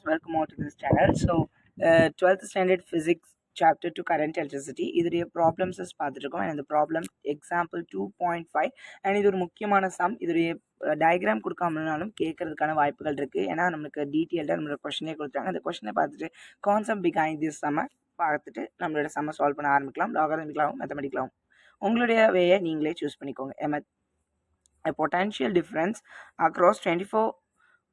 welcome all to this channel. So, 12th standard physics chapter to current electricity இதோடைய ப்ராப்ளம்ஸஸ் பார்த்துருக்கோம் and அந்த problem example 2.5 and இது ஒரு முக்கியமான சம். இதோடைய டயக்ராம் கொடுக்காமனாலும் கேட்கறதுக்கான வாய்ப்புகள் இருக்குது. ஏன்னா நம்மளுக்கு டீட்டெயில்டாக நம்மளோட கொஷனே கொடுத்தாங்க. அந்த கொஷனை பார்த்துட்டு கான்செப்ட் பிஹைண்ட் திஸ் சம்ம பார்த்துட்டு நம்மளோட சம்ம சால்வ் பண்ண ஆரம்பிக்கலாம். லாகரிதமிக்கலாகவும் மேத்தமெட்டிக்கலாகவும் உங்களுடைய வேயை நீங்களே சூஸ் பண்ணிக்கோங்க. A potential difference across 24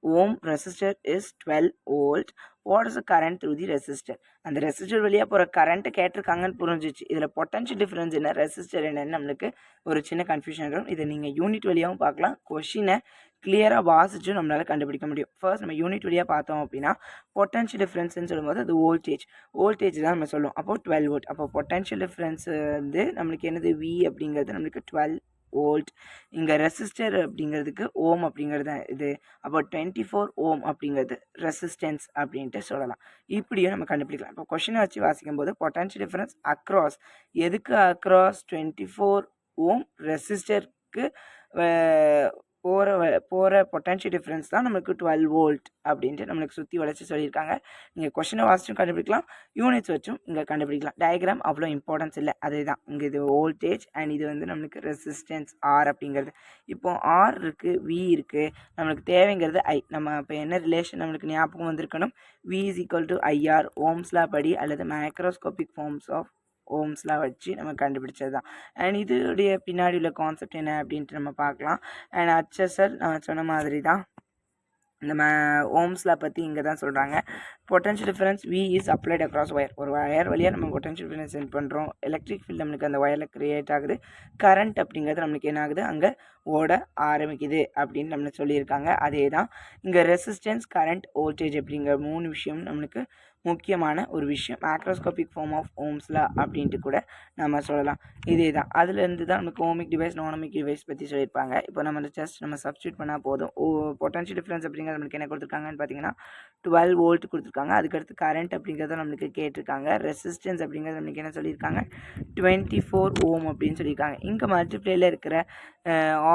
ohm resistor is 12 volt. What is the current through the resistor? அந்த ரெசிஸ்டர் வழியாக போகிற கரண்ட்டு கேட்டிருக்காங்கன்னு புரிஞ்சிச்சு. இதில் பொட்டன்ஷியல் டிஃப்ரென்ஸ் என்ன, ரெசிஸ்டர் என்னன்னு நம்மளுக்கு ஒரு சின்ன கன்ஃபியூஷன் இருக்கும். இதை நீங்கள் யூனிட் வழியாகவும் பார்க்கலாம். கொஷினை கிளியராக வாசிச்சும் நம்மளால் கண்டுபிடிக்க முடியும். ஃபர்ஸ்ட் நம்ம யூனிட் வழியாக பார்த்தோம் அப்படின்னா பொட்டன்ஷியல் டிஃப்ரென்ஸ்னு சொல்லும்போது அது வோல்டேஜ் தான் நம்ம சொல்லுவோம். அப்போது 12 வோல்ட். அப்போ பொட்டன்ஷியல் டிஃப்ரென்ஸ் வந்து நம்மளுக்கு என்னது V அப்படிங்கிறது நம்மளுக்கு 12 வோல்ட். இங்கே ரெசிஸ்டர் அப்படிங்கிறதுக்கு ஓம் அப்படிங்கிறது இது. அப்போ 24 ஓம் அப்படிங்கிறது ரெசிஸ்டன்ஸ் அப்படின்ட்டு சொல்லலாம். இப்படியும் நம்ம கண்டுபிடிக்கலாம். இப்போ கொஷினை வச்சு வாசிக்கும் போது பொட்டன்ஷியல் டிஃபரன்ஸ் அக்ராஸ், எதுக்கு அக்ராஸ் 24 ஓம் ரெசிஸ்டருக்கு போகிற பொட்டன்ஷியல் டிஃப்ரென்ஸ் தான் நம்மளுக்கு 12 வோல்ட் அப்படின்ட்டு நம்மளுக்கு சுற்றி வளைச்சி சொல்லியிருக்காங்க. நீங்கள் கொஷினை வாசிச்சும் கண்டுபிடிக்கலாம், யூனிட்ஸ் வச்சும் இங்கே கண்டுபிடிக்கலாம். டயக்ராம் அவ்வளோ இம்பார்ட்டன்ஸ் இல்லை, அதே தான். இங்கே இது வோல்டேஜ் அண்ட் இது வந்து நம்மளுக்கு ரெசிஸ்டன்ஸ் ஆர் அப்படிங்கிறது. இப்போ ஆர் இருக்குது, வி இருக்குது, நம்மளுக்கு தேவைங்கிறது ஐ. நம்ம இப்போ என்ன ரிலேஷன் நம்மளுக்கு ஞாபகம் வந்திருக்கணும், V is equal to IR ஓம்ஸ்லா படி அல்லது மைக்ரோஸ்கோபிக் ஃபார்ம்ஸ் ஆஃப் ஓம்ஸ்லாம் வச்சு நம்ம கண்டுபிடிச்சது தான். அண்ட் இதோடைய பின்னாடி உள்ள கான்செப்ட் என்ன அப்படின்ட்டு நம்ம பார்க்கலாம். அண்ட் HSL நான் சொன்ன மாதிரி தான் இந்த ஓம்ஸ்லாம் பற்றி இங்கே தான் சொல்கிறாங்க. Potential difference V is applied across wire. ஒரு ஒயர் வழியாக நம்ம பொட்டன்ஷியல் டிஃபரன்ஸ் சென்ட் பண்ணுறோம். எலக்ட்ரிக் ஃபீல்டு நம்மளுக்கு அந்த ஒயரில் க்ரியேட் ஆகுது. கரண்ட் அப்படிங்கிறது நம்மளுக்கு என்ன ஆகுது, அங்கே ஓட ஆரம்பிக்குது அப்படின்னு நம்மளுக்கு சொல்லியிருக்காங்க. அதே தான் இங்கே ரெசிஸ்டன்ஸ், கரண்ட், வோல்டேஜ் அப்படிங்கிற 3 விஷயம் நம்மளுக்கு முக்கியமான ஒரு விஷயம். மேக்ரோஸ்கோபிக் ஃபார்ம் ஆஃப் ஓம்ஸ்லா அப்படின்ட்டு கூட நம்ம சொல்லலாம். இதே தான். அதுலேருந்து தான் நமக்கு ஓமிக் டிவைஸ், நானோமிக் டிவைஸ் பற்றி சொல்லியிருப்பாங்க. இப்போ நம்ம ஜஸ்ட் நம்ம சப்ஸ்டியூட் பண்ணால் போதும். பொட்டன்ஷியல் டிஃப்ரென்ஸ் அப்படிங்கிறது நம்மளுக்கு என்ன கொடுத்துருக்காங்கன்னு பார்த்தீங்கன்னா 12 வோல்ட் கொடுத்துருக்காங்க. அதுக்கடுத்து கரண்ட் அப்படிங்கிறத நம்மளுக்கு கேட்டிருக்காங்க. ரெசிஸ்டன்ஸ் அப்படிங்கிறது நம்மளுக்கு என்ன சொல்லியிருக்காங்க, 24 ஓம் அப்படின்னு சொல்லியிருக்காங்க. இங்கே மல்டிப்ளேயில் இருக்கிற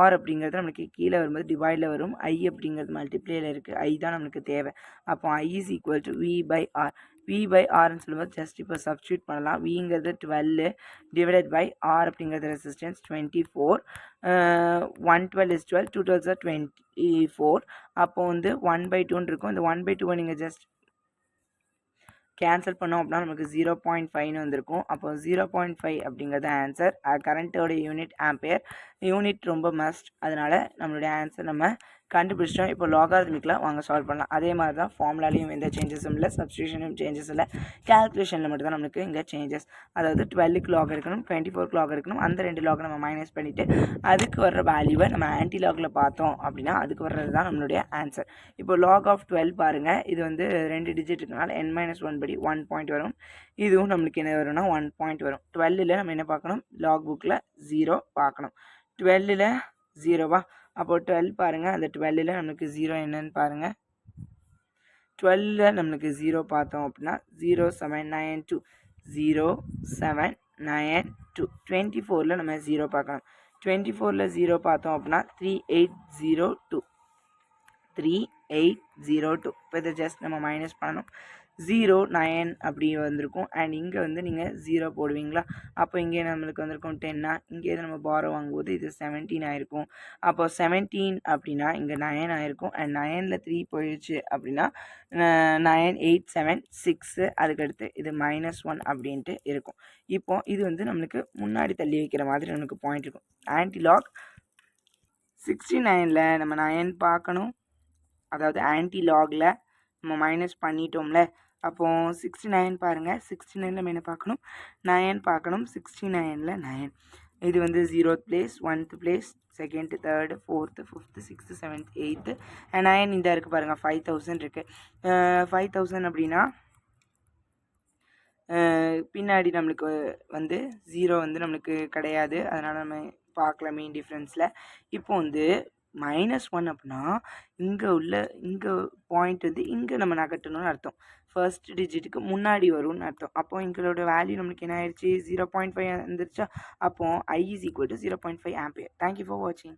ஆர் அப்படிங்கிறது நம்மளுக்கு கீழே வரும்போது டிவைடில் வரும். ஐ அப்படிங்கிறது மல்டிப்ளேயில் இருக்குது, ஐ தான் நம்மளுக்கு தேவை. அப்போ I is equal to V by R. V by Rன்னு சொல்லும்போது ஜஸ்ட் இப்போ சப்ஸ்டியூட் பண்ணலாம். Vங்கிறது 12 டிவைடட் பை ஆர் அப்படிங்கிறது ரெசிஸ்டன்ஸ் 24. 112 is 12, 2 12s are 24. அப்போ வந்து 1/2 இருக்கும். இந்த 1/2 நீங்கள் ஜஸ்ட் கேன்சல் பண்ணோம் அப்படின்னா நமக்கு 0.5ன்னு வந்திருக்கும். அப்போ 0.5 அப்படிங்கிறது ஆன்சர். கரண்ட்டோட யூனிட் ஆம்பியர். யூனிட் ரொம்ப மஸ்ட், அதனால் நம்மளுடைய ஆன்சர் நம்ம கண்டுபிடிச்சிட்டோம். இப்போ லாகாரிதமிக்கில் வாங்க சால்வ் பண்ணலாம். அதே மாதிரி தான் ஃபார்முலாலையும் எந்த சேஞ்சஸும் இல்லை, சப்ஸ்டியூஷனும் சேஞ்சஸ் இல்லை, கேல்குலேஷனில் மட்டும் தான் நம்மளுக்கு இங்கே சேஞ்சஸ். அதாவது 12க்கு லாக் இருக்கணும், 24க்கு லாக் இருக்கணும். அந்த 2 லாக் நம்ம மைனஸ் பண்ணிவிட்டு அதுக்கு வர்ற வேல்யூவை நம்ம ஆன்டி லாகில் பார்த்தோம் அப்படின்னா அதுக்கு வர்றது தான் நம்மளுடைய ஆன்சர். இப்போ லாக் ஆஃப் 12 பாருங்கள், இது வந்து 2 டிஜிட் இருக்கனால n-1 படி 1 பாயிண்ட் வரும். இதுவும் நம்மளுக்கு என்ன வரும்னா 1 பாயிண்ட் வரும். 12ல் நம்ம என்ன பார்க்கணும், லாக் புக்கில் 0 பார்க்கணும். 12ல் 0வா, அப்போ 12 பாருங்கள், அந்த 12ல் நம்மளுக்கு 0 என்னன்னு பாருங்கள். 12ல் நம்மளுக்கு 0 பார்த்தோம் அப்படின்னா 0792 0792. 24ல் நம்ம 0 பார்க்கணும். 24ல் 0 பார்த்தோம் அப்படின்னா 3802 3802. இப்போ இதை ஜஸ்ட் நம்ம மைனஸ் பண்ணணும். 09 அப்படி வந்திருக்கும். அண்ட் இங்கே வந்து நீங்கள் 0 போடுவீங்களா, அப்போ இங்கே நம்மளுக்கு வந்திருக்கும் 10. இங்கே நம்ம பாரோ வாங்கும்போது இது 17 ஆயிருக்கும். அப்போ 17 அப்படின்னா இங்கே 9 ஆயிருக்கும். அண்ட் 9ல் 3 போயிடுச்சு அப்படின்னா 9876. அதுக்கடுத்து இது -1 அப்படின்ட்டு இருக்கும். இப்போ இது வந்து நம்மளுக்கு முன்னாடி தள்ளி வைக்கிற மாதிரி நம்மளுக்கு பாயிண்ட் இருக்கும். ஆன்டிலாக் 69ல் நம்ம 9 பார்க்கணும். அதாவது ஆன்டிலாகில் நம்ம மைனஸ் பண்ணிட்டோம்ல, அப்போது 69 பாருங்கள். 69ல் நம்ம என்ன பார்க்கணும், 9 பார்க்கணும். 69ல் 9. இது வந்து 0th place, 1th place, 2nd, 3rd, 4th, 5th, 6th, 7th, 8th. 9 இந்த இருக்குது பாருங்கள், 5000 இருக்குது. 5000 அப்படின்னா பின்னாடி நம்மளுக்கு வந்து 0 வந்து நம்மளுக்கு கிடையாது, அதனால் நம்ம பார்க்கல மெயின் டிஃப்ரென்ஸில். இப்போ வந்து -1 அப்படின்னா இங்கே பாயிண்ட் வந்து இங்கே நம்ம நகட்டணும்னு அர்த்தம். ஃபர்ஸ்ட் டிஜிட்டுக்கு முன்னாடி வரும்னு அர்த்தம். அப்போ எங்களோட வேல்யூ நம்மளுக்கு என்ன ஆயிடுச்சு, 0.5 வந்துருச்சா. அப்போ I is equal to 0.5 ampere. Thank you for வாட்சிங்.